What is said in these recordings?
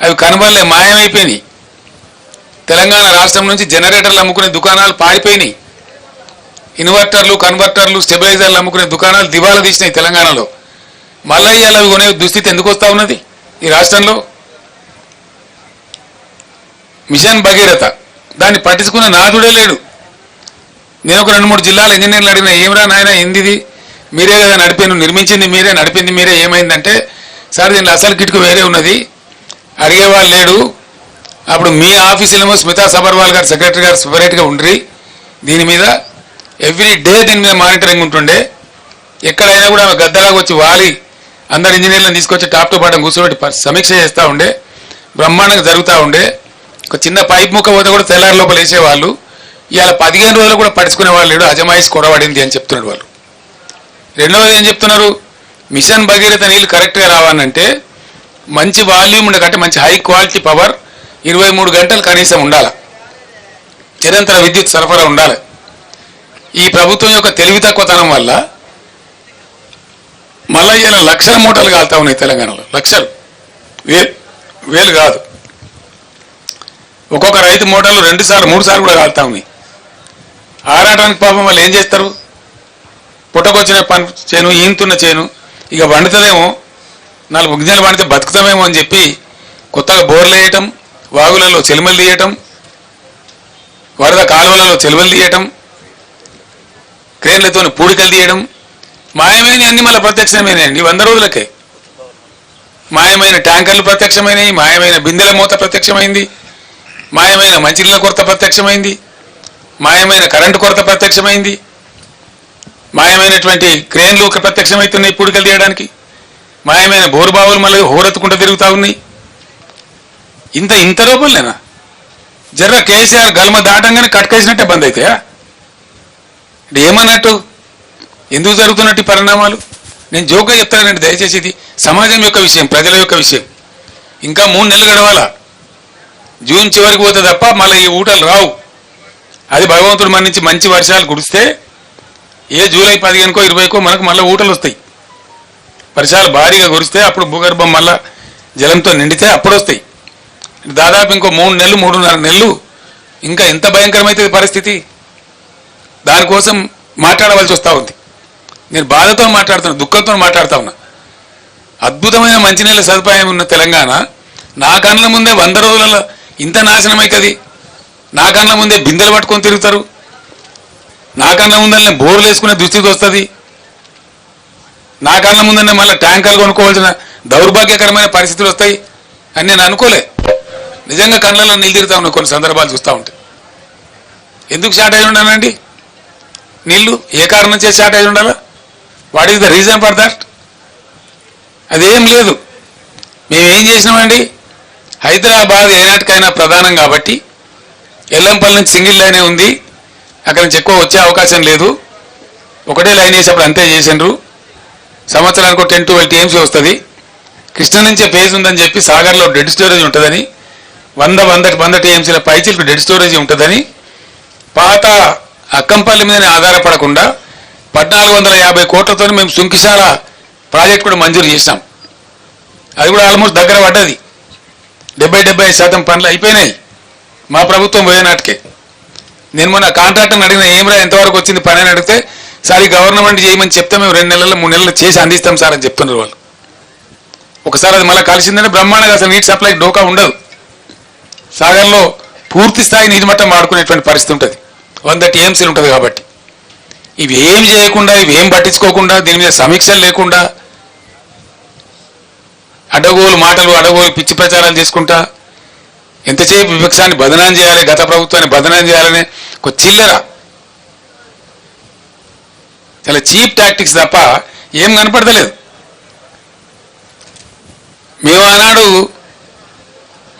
అవి కనబడలే, మాయమైపోయినాయి. తెలంగాణ రాష్ట్రం నుంచి జనరేటర్లు అమ్ముకునే దుకాణాలు పారిపోయినాయి. ఇన్వర్టర్లు, కన్వర్టర్లు, స్టెబిలైజర్లు అమ్ముకునే దుకాణాలు దివాలా తీసినాయి తెలంగాణలో. మళ్ళీ ఇవాళ అవి కొనే దుస్థితి ఎందుకు వస్తూ ఉన్నది ఈ రాష్ట్రంలో? మిషన్ భగీరథ దాన్ని పట్టించుకున్న నాదుడే లేడు. నేను ఒక 2-3 జిల్లాల ఇంజనీర్లు అడిగిన, ఏమిరా నాయన ఏందిది, మీరే కదా నడిపాను, నిర్మించింది మీరే, నడిపింది మీరే, ఏమైందంటే సార్ దీనిలో అసలు కిటుకు వేరే ఉన్నది, అడిగేవాళ్ళు లేడు. అప్పుడు మీ ఆఫీసులేమో స్మితా సబర్వాల్ గారు సెక్రటరీ గారు సపరేట్గా ఉండ్రి, దీని మీద ఎవ్రీ డే దీని మీద మానిటరింగ్ ఉంటుండే. ఎక్కడైనా కూడా గద్దలాగా వచ్చి వాలి అందరు ఇంజనీర్లను తీసుకొచ్చి టాప్ టు బాటం కూర్చోబెట్టి సమీక్ష చేస్తూ ఉండే, బ్రహ్మాండంగా జరుగుతూ ఉండే. ఒక చిన్న పైప్ ముక్క పోతే కూడా తెల్లారి లోపల వేసేవాళ్ళు. ఇవాళ 15 రోజులు కూడా పడుచుకునే వాళ్ళు లేడు, అజమాయిష్ కొరబడింది అని చెప్తున్నాడు వాళ్ళు. రెండవది ఏం చెప్తున్నారు, మిషన్ భగీరథ నీళ్ళు కరెక్ట్గా రావాలంటే మంచి వాల్యూమ్ ఉండకంటే మంచి హై క్వాలిటీ పవర్ 23 గంటలు కనీసం ఉండాలి, నిరంతర విద్యుత్ సరఫరా ఉండాలి. ఈ ప్రభుత్వం యొక్క తెలివి తక్కువతనం వల్ల మళ్ళీ ఇలా లక్షల మూటలు కాలుతా ఉన్నాయి తెలంగాణలో. లక్షలు, వేలు కాదు. ఒక్కొక్క రైతు మూటలు 2 సార్లు 3 సార్లు కూడా కాలుతా ఉన్నాయి. ఆరాటానికి పాపం వాళ్ళు ఏం చేస్తారు, పుట్టకొచ్చిన పని చేను, ఈంతున్న చేను ఇక వండుతుందేమో, 4 గిన్నెలు వండితే బతుకుతామేమో అని చెప్పి కొత్తగా బోర్లు వేయటం, వాగులలో చెలుమలు తీయటం, వరద కాలువలలో చెలువలు తీయటం, క్రేన్లతో పూడికలు తీయడం, మాయమైన అన్ని మళ్ళీ ప్రత్యక్షమైనాయండి 100 రోజులకే. మాయమైన ట్యాంకర్లు ప్రత్యక్షమైనవి, మాయమైన బిందెల మూత ప్రత్యక్షమైంది, మాయమైన మంచినీళ్ళ కొరత ప్రత్యక్షమైంది, మాయమైన కరెంటు కొరత ప్రత్యక్షమైంది, మాయమైనటువంటి క్రేన్లు ప్రత్యక్షమవుతున్నాయి పూడికలు తీయడానికి, మాయమైన బోరుబావులు మళ్ళీ హోరెత్తుకుంటూ తిరుగుతూ ఉన్నాయి. ఇంత రూపంలేనా? జర్ర కేసీఆర్ గల్మ దాటంగానే కట్కేసినట్టే బంద్ అవుతాయా? అంటే ఏమన్నట్టు, ఎందుకు జరుగుతున్నట్టు పరిణామాలు? నేను జోక్గా చెప్తానండి, దయచేసి ఇది సమాజం యొక్క విషయం, ప్రజల యొక్క విషయం. ఇంకా 3 నెలలు గడవాలా, జూన్ చివరికి పోతే తప్ప మళ్ళీ ఈ ఊటలు రావు. అది భగవంతుడు మన నుంచి మంచి వర్షాలు కురిస్తే ఏ జూలై 15కో 20కో మనకు మళ్ళీ ఊటలు వస్తాయి. వర్షాలు భారీగా కురిస్తే అప్పుడు భూగర్భం మళ్ళా జలంతో నిండితే అప్పుడు వస్తాయి. దాదాపు ఇంకో 3 నెలలు 3.5 నెలలు ఇంకా ఎంత భయంకరమైతుంది పరిస్థితి. దానికోసం మాట్లాడవలసి వస్తూ ఉంది. నేను బాధతో మాట్లాడుతున్నా, దుఃఖంతో మాట్లాడుతూ ఉన్నా. అద్భుతమైన మంచినీళ్ళ సదుపాయం ఉన్న తెలంగాణ నా కళ్ళ ముందే 100 రోజులలో ఇంత నాశనం అవుతుంది. నా కళ్ళ ముందే బిందెలు పట్టుకొని తిరుగుతారు, నా కళ్ళ ముందరనే బోర్లు వేసుకునే దుస్థితి వస్తుంది, నా కళ్ళ ముందరనే మళ్ళీ ట్యాంకర్లు కొనుక్కోవాల్సిన దౌర్భాగ్యకరమైన పరిస్థితులు వస్తాయి అని నేను అనుకోలే. నిజంగా కళ్ళలో నీళ్ళు తిరుగుతా ఉన్నాయి కొన్ని సందర్భాలు చూస్తూ ఉంటే. ఎందుకు షార్టేజ్ ఉండాలండి నీళ్లు? ఏ కారణం చేసి షార్టేజ్ ఉండాలా? What is the reason for that? అదేం లేదు. మేమేం చేసినామండి, హైదరాబాద్ ఏనాటికైనా ప్రధానం కాబట్టి ఎల్లంపల్లి నుంచి సింగిల్ లైనే ఉంది, అక్కడి నుంచి ఎక్కువ వచ్చే అవకాశం లేదు, ఒకటే లైన్ వేసేప్పుడు అంతే చేసిండ్రు. సంవత్సరానికి 10-12 TMC వస్తుంది. కృష్ణ నుంచే ఫేజ్ ఉందని చెప్పి సాగర్లో డెడ్ స్టోరేజ్ ఉంటుందని, 100 TMCల పైచిలకు డెడ్ స్టోరేజ్ ఉంటుందని, పాత అక్కంపల్లి మీదనే ఆధారపడకుండా 1450 కోట్లతో మేము సుంకిశాల ప్రాజెక్ట్ కూడా మంజూరు చేసినాం. అది కూడా ఆల్మోస్ట్ దగ్గర పడ్డది. 70-75% పనులు అయిపోయినాయి మా ప్రభుత్వం పోయేనాటికే. నేను మొన్న కాంట్రాక్టర్ని అడిగిన, ఏమరా ఎంతవరకు వచ్చింది పని అని అడిగితే, సార్ ఈ గవర్నమెంట్ చేయమని చెప్తే మేము 2 నెలలు 3 నెలలు చేసి అందిస్తాం సార్ అని చెప్తున్నారు వాళ్ళు. ఒకసారి అది మళ్ళీ కలిసిందంటే బ్రహ్మాండంగా అసలు నీటి సప్లై డోకా ఉండదు. సాగర్లో పూర్తి స్థాయి నీటి మట్టం వాడుకునేటువంటి పరిస్థితి ఉంటుంది, 100 TMCలు ఉంటుంది. కాబట్టి ఇవి ఏం చేయకుండా, ఇవి ఏం పట్టించుకోకుండా, దీని మీద సమీక్షలు లేకుండా అడగోలు మాటలు, అడగోలు పిచ్చి ప్రచారాలు చేసుకుంటా ఎంతసేపు విపక్షాన్ని బదనాం చేయాలి, గత ప్రభుత్వాన్ని బదనాం చేయాలని ఒక చిల్లర, చాలా చీప్ టాక్టిక్స్ తప్ప ఏం కనపడతలేదు. మేము ఆనాడు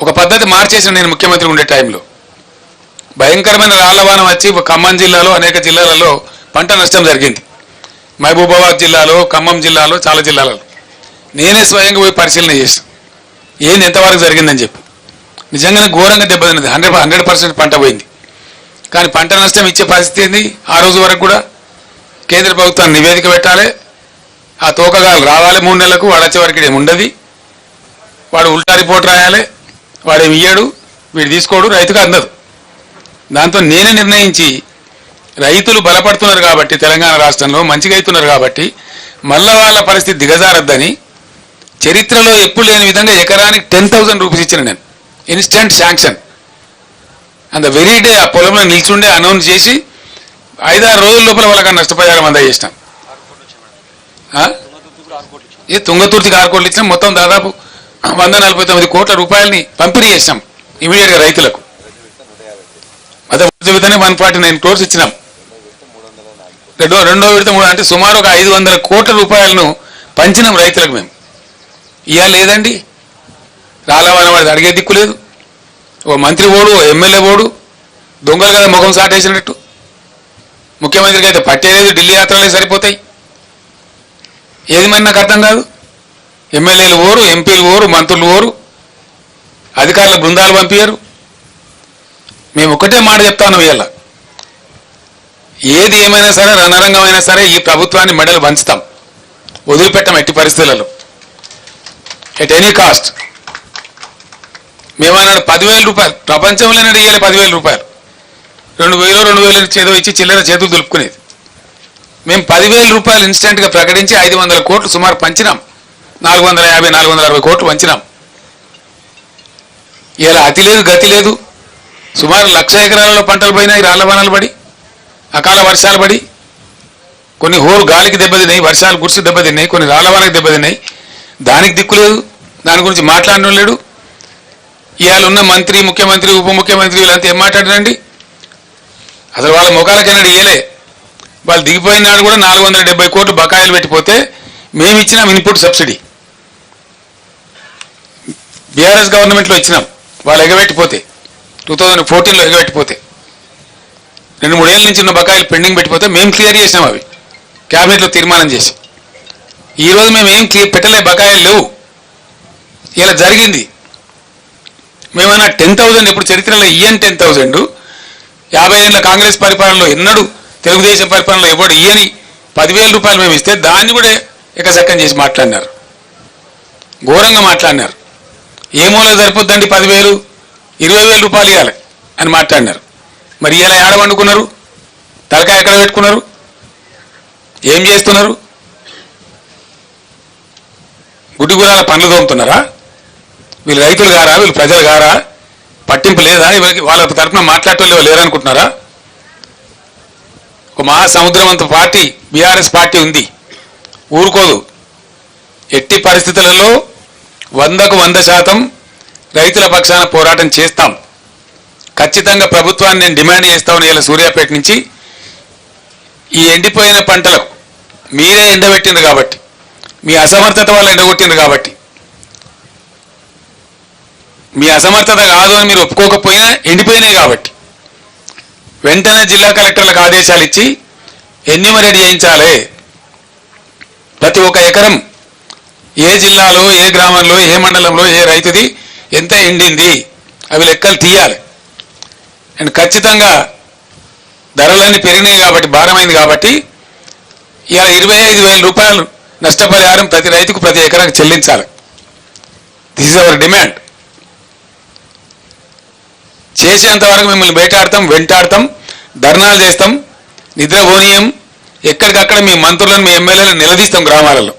ఒక పద్ధతి మార్చేసిన, నేను ముఖ్యమంత్రి ఉండే టైంలో భయంకరమైన రాళ్లవానం వచ్చి ఖమ్మం జిల్లాలో అనేక జిల్లాలలో పంట నష్టం జరిగింది. మహబూబాబాద్ జిల్లాలో, ఖమ్మం జిల్లాలో, చాలా జిల్లాలలో నేనే స్వయంగా పోయి పరిశీలన చేసాను ఏంది ఎంతవరకు జరిగిందని చెప్పి. నిజంగానే ఘోరంగా దెబ్బతిన్నది, 100% పంట పోయింది. కానీ పంట నష్టం ఇచ్చే పరిస్థితి ఏంది? ఆ రోజు వరకు కూడా కేంద్ర ప్రభుత్వాన్ని నివేదిక పెట్టాలి, ఆ తోకగాలు రావాలి 3 నెలలకు, వాడు వచ్చే వరకు ఏమి ఉండదు, వాడు ఉల్టా రిపోర్ట్ రాయాలి, వాడేమి ఇయ్యాడు, వీడు తీసుకోడు, రైతుకు అందదు. దాంతో నేనే నిర్ణయించి రైతులు బలపడుతున్నారు కాబట్టి తెలంగాణ రాష్ట్రంలో మంచిగా అవుతున్నారు కాబట్టి మళ్ళా వాళ్ళ పరిస్థితి దిగజారద్దని చరిత్రలో ఎప్పుడు లేని విధంగా ఎకరానికి 10,000 రూపీస్ ఇచ్చిన నేను, ఇన్స్టెంట్ శాంక్షన్. అంత వెరీ డే ఆ పొలంలో నిల్చుండే అనౌన్స్ చేసి 5-6 రోజుల లోపల వాళ్ళకి నష్టపరిహారం అందజేసినాం. ఇది తుంగతుర్తికి 6 కోట్లు ఇచ్చినాం. మొత్తం దాదాపు 149 కోట్ల రూపాయలని పంపిణీ చేసినాం ఇమీడియట్గా రైతులకు. అదే విధంగా 149 crores ఇచ్చినాం. రెండో విడత 3 అంటే సుమారు ఒక 500 కోట్ల రూపాయలను పంచినాం రైతులకు మేము. ఇవాళ లేదండి, రాలవని వాడిది అడిగే దిక్కు లేదు. ఓ మంత్రి ఓడు, ఓ ఎమ్మెల్యే ఓడు, దొంగలు కదా ముఖం సాటేసినట్టు. ముఖ్యమంత్రికి అయితే పట్టేలేదు, ఢిల్లీ యాత్రలే సరిపోతాయి. ఏది మరి నాకు అర్థం కాదు. ఎమ్మెల్యేలు ఓరు, ఎంపీలు ఓరు, మంత్రులు ఓరు, అధికారుల బృందాలు పంపించారు. మేము ఒక్కటే మాట చెప్తాను, ఇవాళ ఏది ఏమైనా సరే రణరంగం అయినా సరే ఈ ప్రభుత్వాన్ని మెడలు వంచుతాం, వదిలిపెట్టాం ఎట్టి పరిస్థితులలో, ఎట్ ఎనీ కాస్ట్. మేమన్నాడు 10,000 రూపాయలు, ప్రపంచంలోనే ఇవ్వాలి 10,000 రూపాయలు, 2,000 చేదో ఇచ్చి చిల్లర చేతులు దులుపుకునేది. మేము 10,000 రూపాయలు ఇన్స్టెంట్గా ప్రకటించి 500 కోట్లు సుమారు పంచినాం. 450-460 కోట్లు పంచినాం. ఇలా అతి లేదు గతి లేదు. సుమారు 1,00,000 ఎకరాలలో పంటలు పోయినాయి, రాళ్లవానలు పడి, అకాల వర్షాలు పడి, కొన్ని హోరు గాలికి దెబ్బతిన్నాయి, వర్షాలు గుర్సి దెబ్బతిన్నాయి, కొన్ని రాళ్లవానకి దెబ్బతిన్నాయి. దానికి దిక్కు లేదు, దాని గురించి మాట్లాడడం లేడు. ఇవాళ ఉన్న మంత్రి, ముఖ్యమంత్రి, ఉప ముఖ్యమంత్రి వీళ్ళంతా ఏం మాట్లాడారండి? అసలు వాళ్ళ ముఖాలకైనా ఇయ్యలే. వాళ్ళు దిగిపోయిన నాడు కూడా 470 కోట్లు బకాయిలు పెట్టిపోతే మేము ఇచ్చినాం ఇన్పుట్ సబ్సిడీ. బీఆర్ఎస్ గవర్నమెంట్లో ఇచ్చినాం. వాళ్ళు ఎగబెట్టిపోతే 2014లో ఎగబెట్టిపోతే 2-3 ఏళ్ళ నుంచి ఉన్న బకాయిలు పెండింగ్ పెట్టిపోతే మేము క్లియర్ చేసినాం అవి క్యాబినెట్లో తీర్మానం చేసి. ఈరోజు మేము ఏం పెట్టలే, బకాయిలు లేవు. ఇలా జరిగింది. మేమన్నా 10,000 ఇప్పుడు చరిత్రలో ఇయ్యని 10,000 50 ఏళ్ళ కాంగ్రెస్ పరిపాలనలో ఎన్నడూ తెలుగుదేశం పరిపాలనలో ఎవడు ఇయ్యని 10,000 రూపాయలు మేము ఇస్తే దాన్ని కూడా ఎకసక్కం చేసి మాట్లాడినారు, ఘోరంగా మాట్లాడినారు. ఏ మూల సరిపోద్దండి 10,000, 20,000 రూపాయలు ఇవ్వాలి అని మాట్లాడినారు. మరి ఇలా ఏడ వండుకున్నారు? తలకాయ ఎక్కడ పెట్టుకున్నారు? ఏం చేస్తున్నారు? గుడ్డిగురాల పనులు తోముతున్నారా? వీళ్ళు రైతులు గారా? వీళ్ళు ప్రజలు గారా? పట్టింపు లేదా? వాళ్ళ తరఫున మాట్లాడటం లేరనుకుంటున్నారా? ఒక మహాసముద్రవంత పార్టీ బీఆర్ఎస్ పార్టీ ఉంది, ఊరుకోదు. ఎట్టి పరిస్థితులలో 100కు 100% రైతుల పక్షాన పోరాటం చేస్తాం. ఖచ్చితంగా ప్రభుత్వాన్ని నేను డిమాండ్ చేస్తామని ఇలా సూర్యాపేట నుంచి ఈ ఎండిపోయిన పంటలకు మీరే ఎండబెట్టిండ్రు కాబట్టి, మీ అసమర్థత వల్ల ఎండగొట్టిండ్రు కాబట్టి, మీ అసమర్థత కాదు అని మీరు ఒప్పుకోకపోయినా ఎండిపోయినాయి కాబట్టి వెంటనే జిల్లా కలెక్టర్లకు ఆదేశాలు ఇచ్చి ఎన్యూమరేట్ చేయించాలి. ప్రతి ఒక్క ఎకరం ఏ జిల్లాలో, ఏ గ్రామంలో, ఏ మండలంలో, ఏ రైతుది ఎంత ఎండింది అవి లెక్కలు తీయాలి. అండ్ ఖచ్చితంగా ధరలన్నీ పెరిగినాయి కాబట్టి, భారమైంది కాబట్టి ఇలా 25,000 రూపాయలు నష్టపరిహారం ప్రతి రైతుకు ప్రతి ఎకరానికి చెల్లించాలి. This is our demand. చేసేంత వరకు మిమ్మల్ని వేటాడతాం, వెంటాడతాం, ధర్నాలు చేస్తాం, నిద్రపోనీయం. ఎక్కడికక్కడ మీ మంత్రులను, మీ ఎమ్మెల్యేలను నిలదీస్తాం. గ్రామాలలో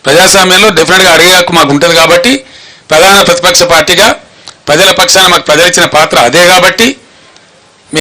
ప్రజాస్వామ్యంలో డెఫినెట్గా అడిగే హక్కు మాకు ఉంటుంది కాబట్టి ప్రధాన ప్రతిపక్ష పార్టీగా ప్రజల పక్షాన మాకు ప్రజలిచ్చిన పాత్ర అదే కాబట్టి